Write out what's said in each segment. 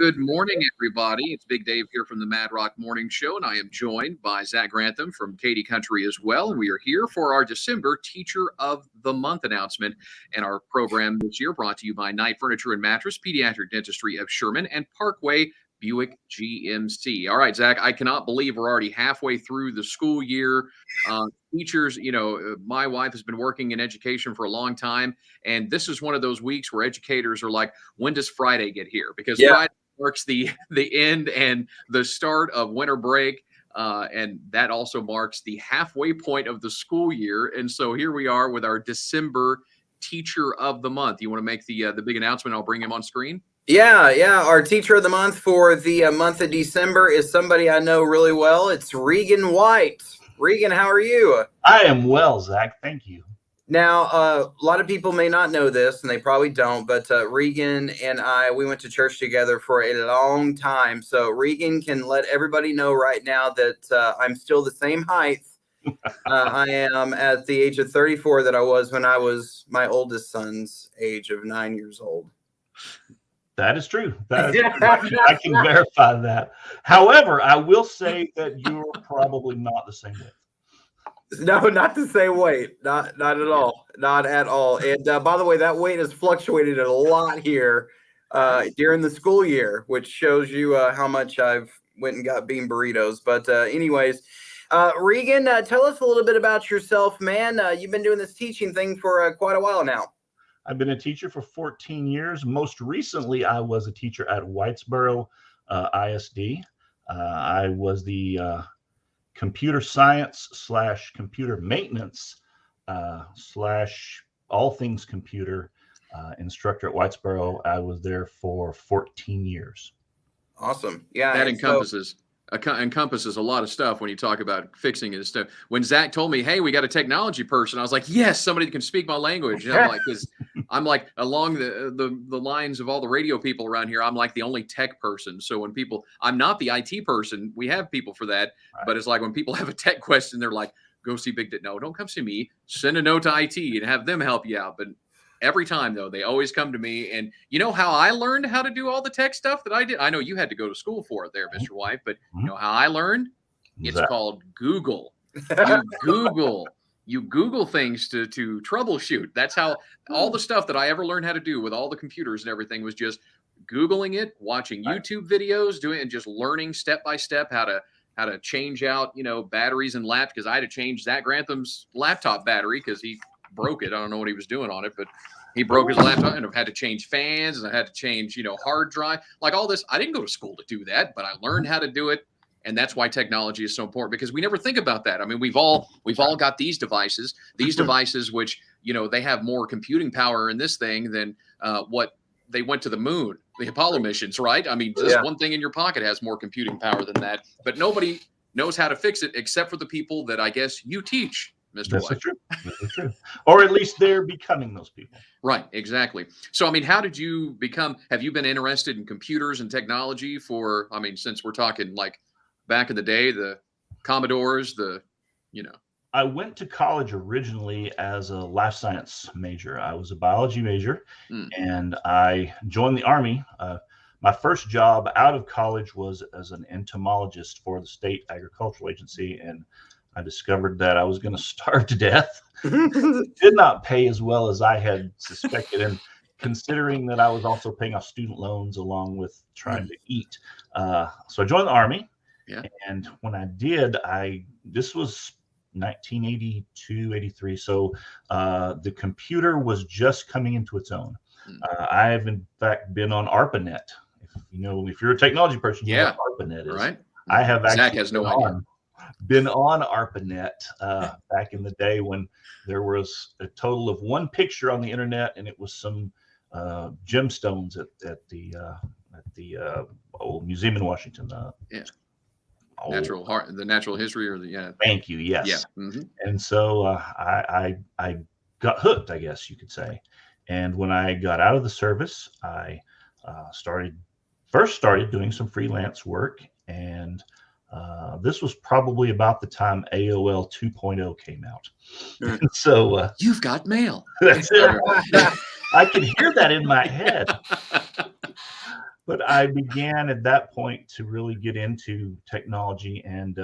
Good morning, everybody. It's Big Dave here from the Mad Rock Morning Show, and I am joined by Zach Grantham from Katy Country as well. And we are here for our December Teacher of the Month announcement. And our program this year brought to you by Night Furniture and Mattress, Pediatric Dentistry of Sherman, and Parkway, Buick GMC. All right, Zach, I cannot believe we're already halfway through the school year. Teachers, my wife has been working in education for a long time, and this is one of those weeks where educators are like, when does Friday get here? Because Friday marks the end and the start of winter break, and that also marks the halfway point of the school year. And so here we are with our December Teacher of the Month. You want to make the big announcement? I'll bring him on screen. Yeah. Our Teacher of the Month for the month of December is somebody I know really well. It's Regan White. Regan, how are you? I am well, Zach. Thank you. Now, a lot of people may not know this, and they probably don't, but Regan and we went to church together for a long time. So Regan can let everybody know right now that I'm still the same height I am at the age of 34 that I was when I was my oldest son's age of 9 years old. That is true. I can verify that. However, I will say that you're probably not the same weight. No, not the same weight. Not at all. Not at all. And by the way, that weight has fluctuated a lot here during the school year, which shows you how much I've went and got bean burritos. But anyways, Regan, tell us a little bit about yourself, man. You've been doing this teaching thing for quite a while now. I've been a teacher for 14 years. Most recently, I was a teacher at Whitesboro ISD. I was the computer science / computer maintenance / all things computer instructor at Whitesboro. I was there for 14 years. Awesome. Yeah. That encompasses a lot of stuff when you talk about fixing it and stuff. When Zach told me, hey, we got a technology person, I was like, yes, somebody that can speak my language. And I'm like, because I'm like along the lines of all the radio people around here, I'm like the only tech person. So when I'm not the IT person, we have people for that. Right. But it's like when people have a tech question, they're like, go see Big Dave. No, don't come see me. Send a note to IT and have them help you out. But every time, though, they always come to me. And you know how I learned how to do all the tech stuff that I did? I know you had to go to school for it there, Mr. White, but you know how I learned? It's called Google. You Google things to troubleshoot. That's how all the stuff that I ever learned how to do with all the computers and everything was just Googling it, watching YouTube videos, doing it, and just learning step by step how to change out, batteries and laptops, because I had to change Zach Grantham's laptop battery because he broke it. I don't know what he was doing on it, but he broke his laptop, and I've had to change fans, and I had to change, hard drive, like all this. I didn't go to school to do that, but I learned how to do it. And that's why technology is so important, because we never think about that. I mean, we've all got these devices, which, they have more computing power in this thing than what they went to the moon, the Apollo missions, right? I mean, just one thing in your pocket has more computing power than that, but nobody knows how to fix it except for the people that I guess you teach, Mr. White. That's true. Or at least they're becoming those people. Right, exactly. So, I mean, how did you have you been interested in computers and technology since we're talking like back in the day, the Commodores, I went to college originally as a life science major. I was a biology major, and I joined the Army. My first job out of college was as an entomologist for the state agricultural agency, and I discovered that I was going to starve to death. Did not pay as well as I had suspected, and considering that I was also paying off student loans along with trying to eat. So I joined the Army. Yeah. And when I did, this was 1982, 83. So the computer was just coming into its own. I have in fact been on ARPANET. If you're a technology person, you know what ARPANET is. Right. I have actually Zach has no idea. Been on ARPANET back in the day when there was a total of one picture on the internet, and it was some gemstones at the old museum in Washington. The natural history, or Thank you. Yes. Yeah. Mm-hmm. And so I got hooked, I guess you could say. And when I got out of the service, I started doing some freelance work, and this was probably about the time AOL 2.0 came out. So you've got mail. That's it. I can hear that in my head. But I began at that point to really get into technology, and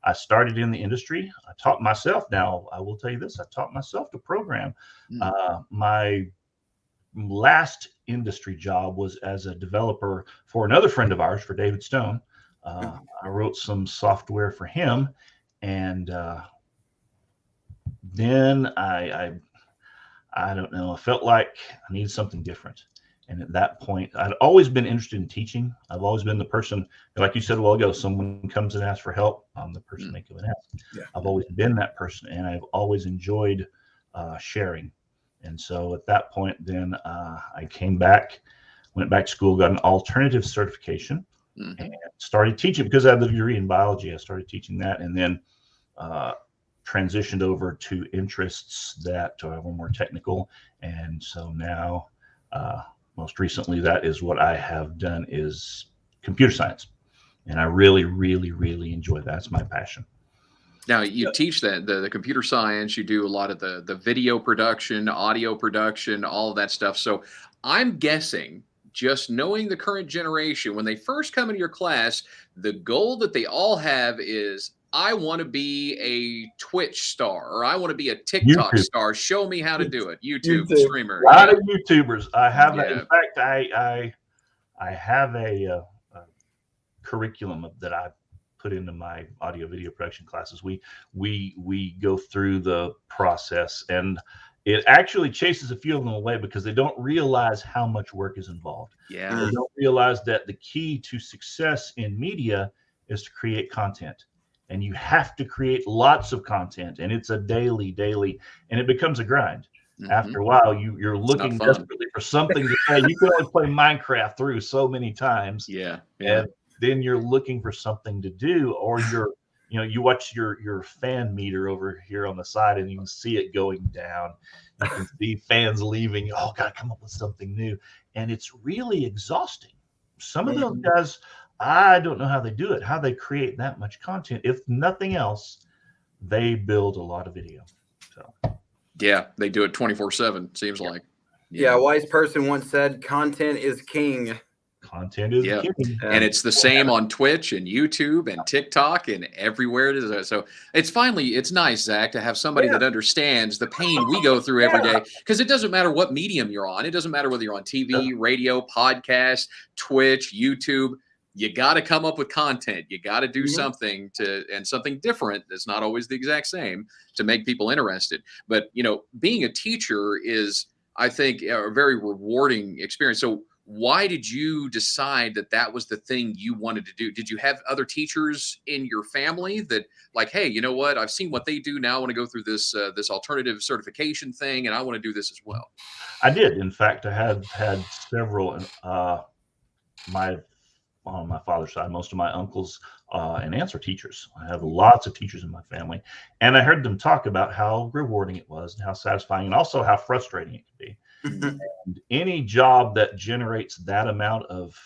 I started in the industry. I taught myself. Now, I will tell you this, I taught myself to program. My last industry job was as a developer for another friend of ours, for David Stone. I wrote some software for him, and then I don't know, I felt like I needed something different. And at that point, I'd always been interested in teaching. I've always been the person, like you said a while ago, someone comes and asks for help, I'm the person they come and ask. Yeah. I've always been that person, and I've always enjoyed sharing. And so at that point, then I came back, went back to school, got an alternative certification, and started teaching because I have the degree in biology. I started teaching that, and then transitioned over to interests that were more technical. And so now, most recently, that is what I have done, is computer science. And I really, really, really enjoy that. That's my passion. Now you teach that the computer science, you do a lot of the video production, audio production, all of that stuff. So I'm guessing, just knowing the current generation, when they first come into your class, the goal that they all have is, I want to be a Twitch star, or I want to be a TikTok star. Show me how to do it. YouTube streamer. A lot of YouTubers. I have, in fact, I have a curriculum that I put into my audio video production classes. We go through the process, and it actually chases a few of them away because they don't realize how much work is involved. Yeah. They don't realize that the key to success in media is to create content. And you have to create lots of content, and it's a daily, and it becomes a grind. After a while, you're looking desperately for something to say. You can only play Minecraft through so many times. And then you're looking for something to do, or you watch your fan meter over here on the side, and you can see it going down. You can see fans leaving. Oh, gotta come up with something new. And it's really exhausting. Some of those guys, I don't know how they do it, how they create that much content. If nothing else, they build a lot of video. So yeah, they do it 24/7, seems like. Yeah, a wise person once said, content is king. Content is king. And it's the same on Twitch and YouTube and TikTok and everywhere it is. So it's nice, Zach, to have somebody that understands the pain we go through every day, because it doesn't matter what medium you're on. It doesn't matter whether you're on TV, radio, podcast, Twitch, YouTube. You got to come up with content. You got to do something and something different that's not always the exact same, to make people interested. But, being a teacher is, I think, a very rewarding experience. So why did you decide that was the thing you wanted to do? Did you have other teachers in your family that, like, hey, you know what? I've seen what they do. Now I want to go through this alternative certification thing, and I want to do this as well? I did. In fact, I had several. On my father's side, most of my uncles and aunts are teachers. I have lots of teachers in my family, and I heard them talk about how rewarding it was, and how satisfying, and also how frustrating it could be. And any job that generates that amount of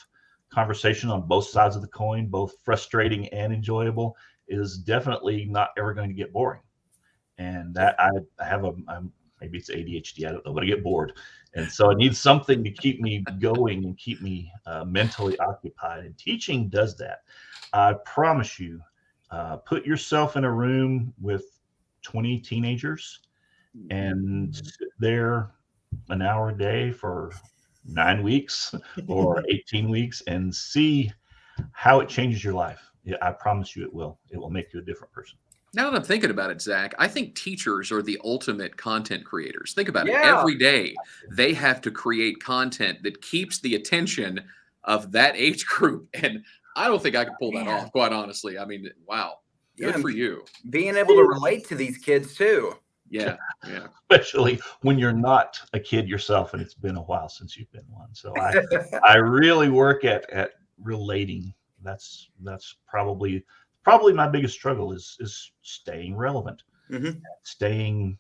conversation on both sides of the coin, both frustrating and enjoyable, is definitely not ever going to get boring. And that I have maybe it's ADHD, I don't know, but I get bored. And so I need something to keep me going and keep me mentally occupied. And teaching does that. I promise you, put yourself in a room with 20 teenagers and sit there an hour a day for 9 weeks or 18 weeks and see how it changes your life. I promise you it will. It will make you a different person. Now that I'm thinking about it, Zach, I think teachers are the ultimate content creators. Think about it. Every day, they have to create content that keeps the attention of that age group. And I don't think I could pull that off, quite honestly. I mean, wow. Good for you. Being able to relate to these kids, too. Yeah. Especially when you're not a kid yourself and it's been a while since you've been one. So I really work at relating. That's probably my biggest struggle is staying relevant, staying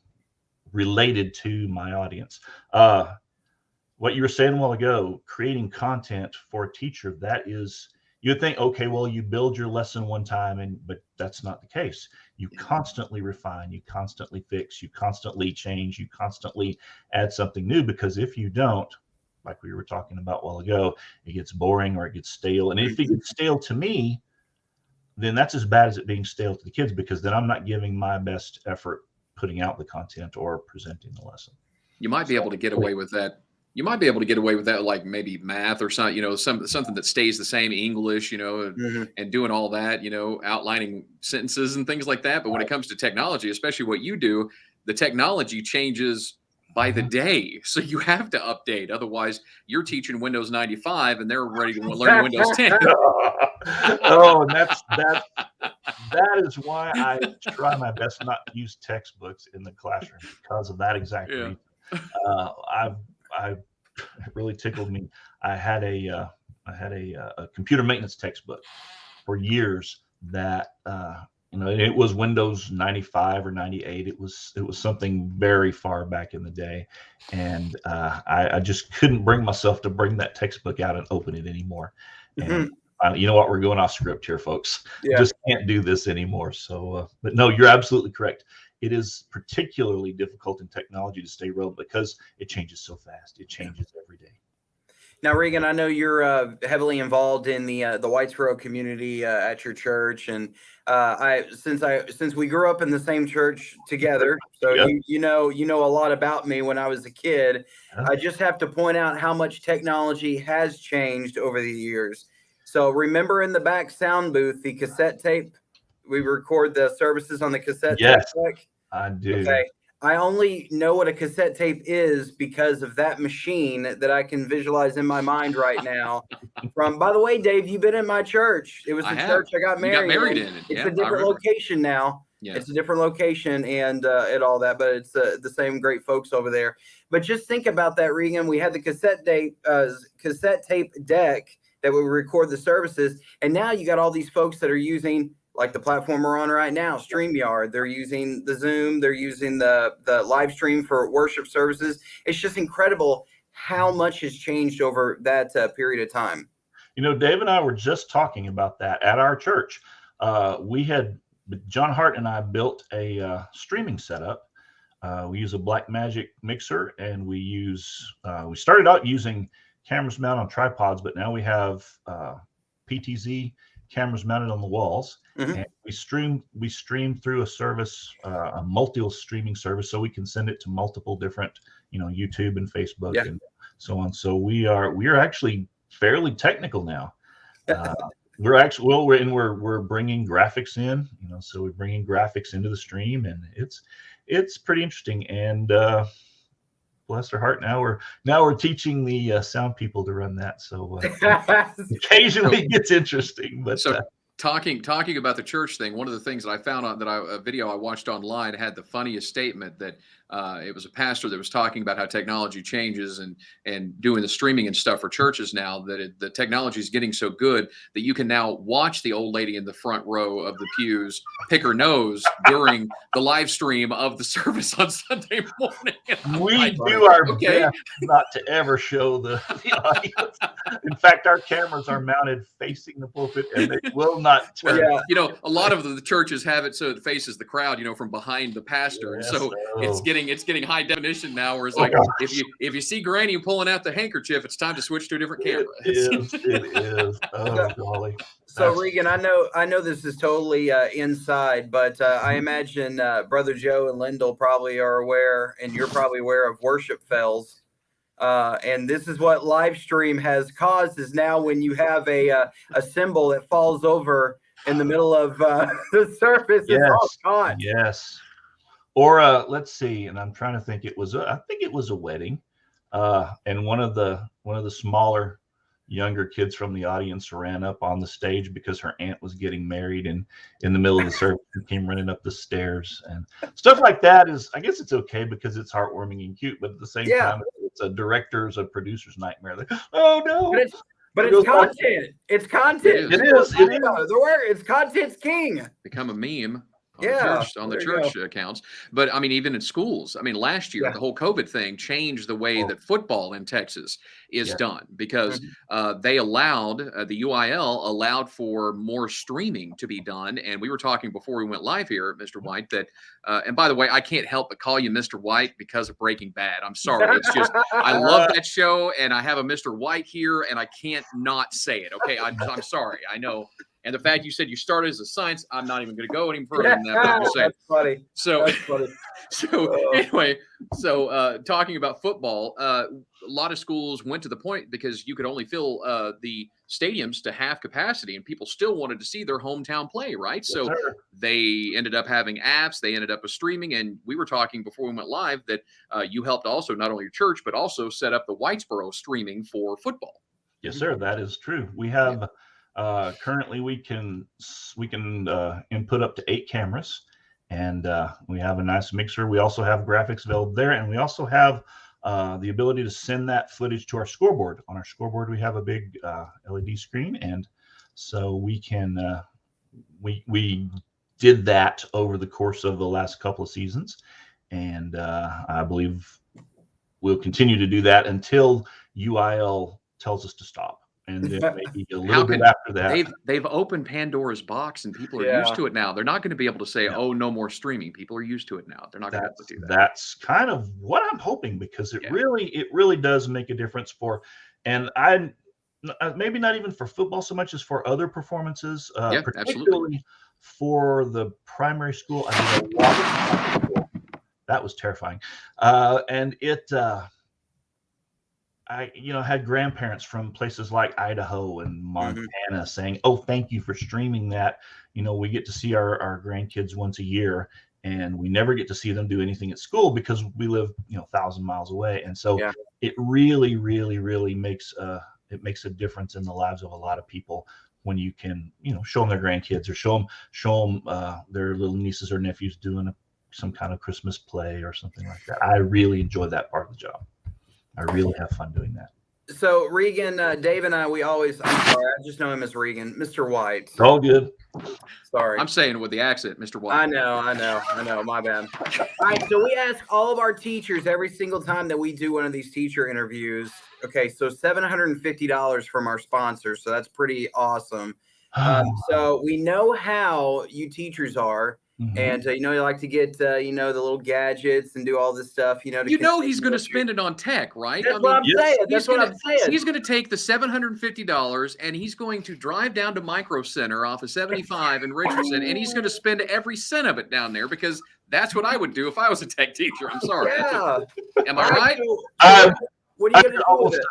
related to my audience. What you were saying a while ago, creating content for a teacher, that is, you'd think, okay, well, you build your lesson one time, but that's not the case. You constantly refine, you constantly fix, you constantly change, you constantly add something new, because if you don't, like we were talking about a while ago, it gets boring or it gets stale. And if it gets stale to me, then that's as bad as it being stale to the kids, because then I'm not giving my best effort putting out the content or presenting the lesson. You might be able to get away with that. You might be able to get away with that, like maybe math or something, something that stays the same, English, and doing all that, outlining sentences and things like that. But when it comes to technology, especially what you do, the technology changes by the day. So you have to update. Otherwise, you're teaching Windows 95 and they're ready to learn Windows 10. Oh, and that is why I try my best not to use textbooks in the classroom, because of that exact reason. It really tickled me. I had a computer maintenance textbook for years that it was Windows 95 or 98. It was something very far back in the day, and I just couldn't bring myself to bring that textbook out and open it anymore. And you know what? We're going off script here, folks. Yeah. Just can't do this anymore. So, but no, you're absolutely correct. It is particularly difficult in technology to stay relevant because it changes so fast. It changes every day. Now, Regan, I know you're heavily involved in the Whitesboro community at your church, and since we grew up in the same church together, so yep. you know a lot about me when I was a kid. Yeah. I just have to point out how much technology has changed over the years. So remember in the back sound booth, the cassette tape. We record the services on the cassette tape deck. I do. Okay. I only know what a cassette tape is because of that machine that I can visualize in my mind right now. By the way, Dave, you've been in my church. It was the church I got married. You got married in. It's a different location now. Yeah. It's a different location and all that, but it's the same great folks over there. But just think about that, Regan. We had the cassette tape deck that would record the services, and now you got all these folks that are using, like the platform we're on right now, StreamYard. They're using the Zoom. They're using the live stream for worship services. It's just incredible how much has changed over that period of time. Dave and I were just talking about that at our church. John Hart and I built a streaming setup. We use a Blackmagic mixer, and we started out using cameras mounted on tripods, but now we have PTZ cameras mounted on the walls. Mm-hmm. And we stream through a service, a multi streaming service, so we can send it to multiple different, YouTube and Facebook and so on. So we are actually fairly technical now. We're bringing graphics in, so we're bringing graphics into the stream, and it's pretty interesting. And bless her heart, now we're teaching the sound people to run that. So occasionally it gets interesting. But talking about the church thing, one of the things that I found out a video I watched online had the funniest statement that it was a pastor that was talking about how technology changes and doing the streaming and stuff for churches now, that the technology is getting so good that you can now watch the old lady in the front row of the pews pick her nose during the live stream of the service on Sunday morning. We do our best not to ever show the audience. In fact, our cameras are mounted facing the pulpit, and they will not turn. Yeah. A lot of the churches have it so it faces the crowd, from behind the pastor. Yes, so it's getting high definition now, where it's like, if you see Granny pulling out the handkerchief, it's time to switch to a different camera. It is. Oh, golly. So Regan, I know this is totally inside, but I imagine Brother Joe and Lyndall probably are aware, and you're probably aware of worship fells. And this is what live stream has caused, is now when you have a symbol that falls over in the middle of the service, it's all caught. Yes. Or let's see, and I'm trying to think. I think it was a wedding, and one of the smaller, younger kids from the audience ran up on the stage because her aunt was getting married, and in the middle of the service, came running up the stairs and stuff like that. I guess it's okay because it's heartwarming and cute, but at the same time, it's a producer's nightmare. Like, oh no! But it's content. It's content. It is. The word. It's content's king. Become a meme. on the church accounts. But I mean, even in schools, I mean, last year, the whole COVID thing changed the way that football in Texas is done, because they allowed, the UIL allowed for more streaming to be done. And we were talking before we went live here, Mr. White, that, and by the way, I can't help but call you Mr. White because of Breaking Bad. I'm sorry. It's just, I love that show, and I have a Mr. White here, and I can't not say it. Okay. I'm sorry. I know. And the fact you said you started as a science, I'm not even going to go any further than that. But I'm just saying. That's funny. So, That's funny. Anyway, talking about football, a lot of schools went to the point because you could only fill the stadiums to half capacity, and people still wanted to see their hometown play, right? Yes, so sir. they ended up having apps. They ended up with streaming, and we were talking before we went live that you helped also not only your church but also set up the Whitesboro streaming for football. Yes, sir. That is true. We have. Currently, we can input up to 8 cameras, and we have a nice mixer. We also have graphics available there, and we also have the ability to send that footage to our scoreboard. On our scoreboard, we have a big LED screen, and so we can we did that over the course of the last couple of seasons, and I believe we'll continue to do that until UIL tells us to stop. And then maybe a little bit after that. They've opened Pandora's box, and people are used to it now. They're not going to be able to say, "Oh, no more streaming." People are used to it now. They're not going to be able to do that. That's kind of what I'm hoping, because it really does make a difference for, and I maybe not even for football so much as for other performances, particularly absolutely. For the primary school. I mean, a lot of that was terrifying, and it. I had grandparents from places like Idaho and Montana saying, "Oh, thank you for streaming that. We get to see our grandkids once a year, and we never get to see them do anything at school because we live 1,000 miles away." And so it really, really, really makes a difference in the lives of a lot of people when you can show them their grandkids, or show them their little nieces or nephews doing some kind of Christmas play or something like that. I really enjoy that part of the job. I really have fun doing that. So Regan, Dave and I, I'm sorry, I just know him as Regan, Mr. White. All good. Sorry. I'm saying it with the accent, Mr. White. I know, my bad. All right, so we ask all of our teachers every single time that we do one of these teacher interviews. Okay, so $750 from our sponsors, so that's pretty awesome. So we know how you teachers are. And you like to get the little gadgets and do all this stuff. He's going to spend it on tech, right? That's what I'm saying. That's what I'm saying. He's going to take the $750 and he's going to drive down to Micro Center off of 75 in Richardson, and he's going to spend every cent of it down there, because that's what I would do if I was a tech teacher. I'm sorry. Yeah. Am I right? What are you going to do with it?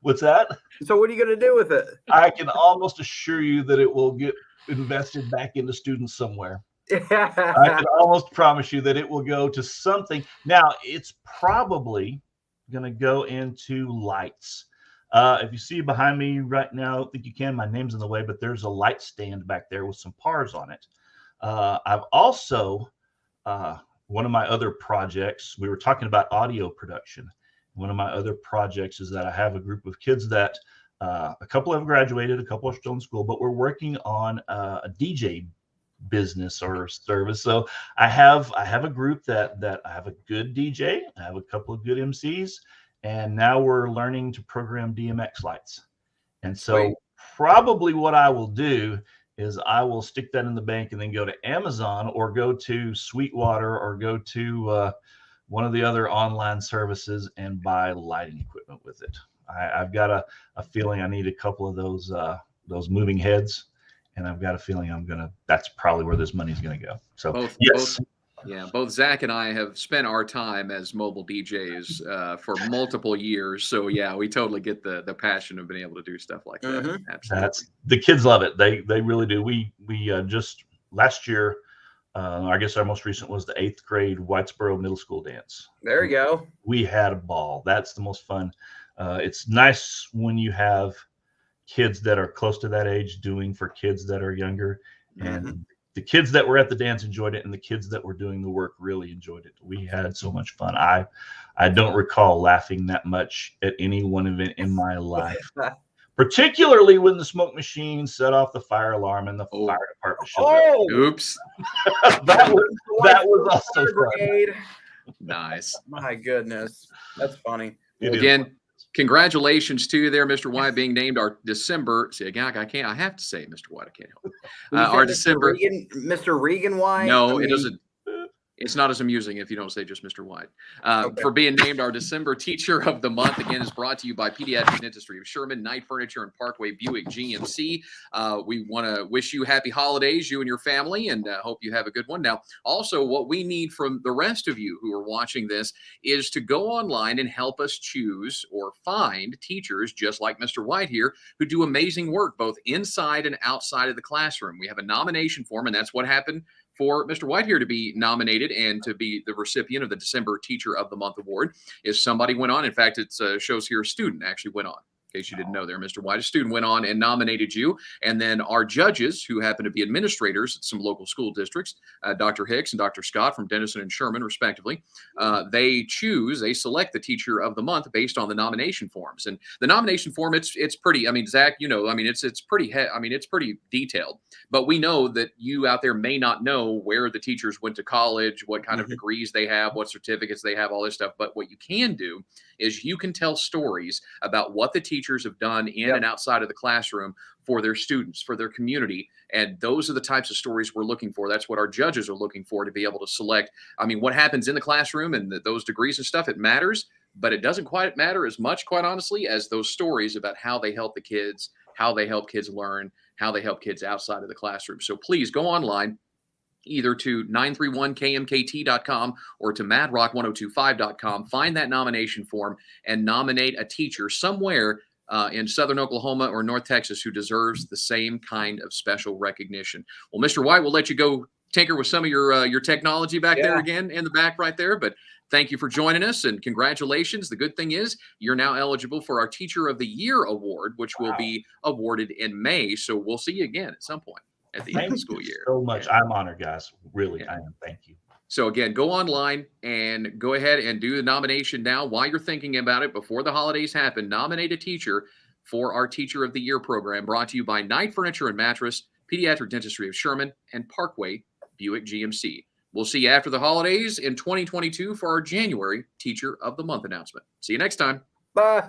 What's that? So what are you going to do with it? I can almost assure you that it will get invested back into students somewhere. I can almost promise you that it will go to something. Now, it's probably going to go into lights. If you see behind me right now, I don't think you can. My name's in the way, but there's a light stand back there with some PARs on it. I've also, one of my other projects, we were talking about audio production. One of my other projects is that I have a group of kids that a couple have graduated, a couple are still in school, but we're working on a DJ business or service. So I have a group that I have a good DJ, I have a couple of good MCs, and now we're learning to program DMX lights. And so probably what I will do is I will stick that in the bank and then go to Amazon or go to Sweetwater or go to one of the other online services and buy lighting equipment with it. I've got a feeling I need a couple of those moving heads. And I've got a feeling that's probably where this money's going to go. So both Zach and I have spent our time as mobile DJs for multiple years. So we totally get the passion of being able to do stuff like that. Absolutely. The kids love it. They really do. We just last year, I guess our most recent was the 8th grade Whitesboro Middle School dance. There you go. We had a ball. That's the most fun. It's nice when you have kids that are close to that age doing for kids that are younger, and the kids that were at the dance enjoyed it, and the kids that were doing the work really enjoyed it. We had so much fun. I don't recall laughing that much at any one event in my life, particularly when the smoke machine set off the fire alarm and the fire department showed up. Oops. that was also fun. Nice. My goodness, that's funny. Again, congratulations to you there, Mr. White, being named our December. See, again, I have to say, Mr. White, I can't help it. Our December. Mr. Regan White? No, it doesn't. It's not as amusing if you don't say just Mr. White. For being named our December Teacher of the Month. Again, is brought to you by Pediatric Dentistry of Sherman, Knight Furniture, and Parkway Buick GMC. We want to wish you happy holidays, you and your family, and hope you have a good one. Now, also, what we need from the rest of you who are watching this is to go online and help us choose or find teachers just like Mr. White here who do amazing work both inside and outside of the classroom. We have a nomination form, and that's what happened for Mr. White here to be nominated and to be the recipient of the December Teacher of the Month award. Is somebody went on, in fact, it shows here a student actually went on. In case you didn't know there, Mr. White, a student went on and nominated you. And then our judges, who happen to be administrators at some local school districts, Dr. Hicks and Dr. Scott from Denison and Sherman, respectively, they select the Teacher of the Month based on the nomination forms. And the nomination form, it's pretty, I mean, Zach, it's pretty detailed. But we know that you out there may not know where the teachers went to college, what kind of degrees they have, what certificates they have, all this stuff. But what you can do is you can tell stories about what the teachers have done in and outside of the classroom for their students, for their community. And those are the types of stories we're looking for. That's what our judges are looking for to be able to select. I mean, what happens in the classroom and those degrees and stuff, it matters, but it doesn't quite matter as much, quite honestly, as those stories about how they help the kids, how they help kids learn, how they help kids outside of the classroom. So please go online, either to 931kmkt.com or to madrock1025.com. Find that nomination form and nominate a teacher somewhere in Southern Oklahoma or North Texas who deserves the same kind of special recognition. Well, Mr. White, we'll let you go tinker with some of your technology back there again in the back right there. But thank you for joining us and congratulations. The good thing is you're now eligible for our Teacher of the Year award, which will be awarded in May. So we'll see you again at some point at the end of the school year. So much. I'm honored, guys. Really, I am. Thank you. So again, go online and go ahead and do the nomination now while you're thinking about it before the holidays happen. Nominate a teacher for our Teacher of the Year program, brought to you by Knight Furniture and Mattress, Pediatric Dentistry of Sherman, and Parkway Buick GMC. We'll see you after the holidays in 2022 for our January Teacher of the Month announcement. See you next time. Bye.